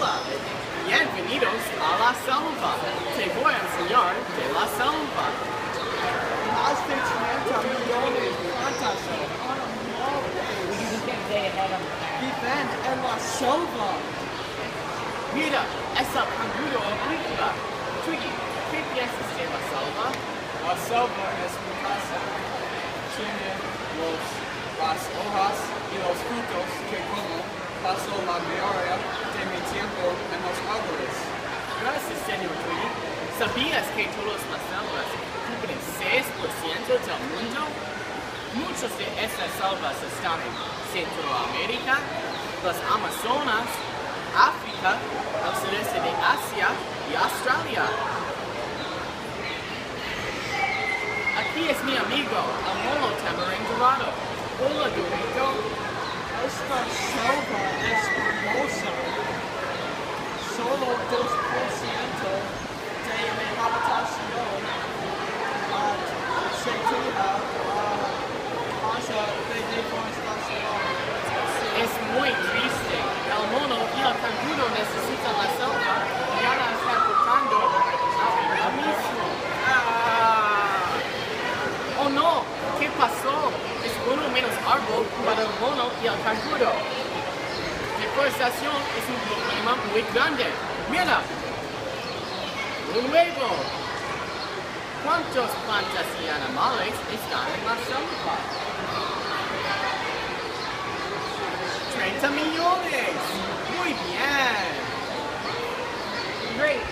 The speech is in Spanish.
Hola, bienvenidos a la selva. Te voy a enseñar de la selva. Más de 30 millones de plantas viven en la selva. Mira, es el canguro agrícola. Twiggy, ¿qué piensas de la selva? La selva es mi casa. Tiene las hojas y los frutos que como. Paso la mayoría de mi tiempo en los árboles. Gracias, señor Twiggy. ¿Sabías que todas las selvas cubren 6% del mundo? Muchas de estas selvas están en Centroamérica, las Amazonas, África, el sureste de Asia y Australia. Aquí es mi amigo, el mono tamarín dorado. Hola, Dorito. Esta selva es hermosa. Solo 2% de mi habitación se queda a causa de deforestación. Es muy triste. El mono y el canguro necesitan la selva y ahora están cortando ahora mismo. ¡Oh no! ¿Qué pasó? Es uno menos árbol para el mono y el canguro. Deforestación es un problema muy grande. ¡Mira! Un huevo. ¿Cuántas plantas y animales están en la selva? 30 millones. Muy bien. Great.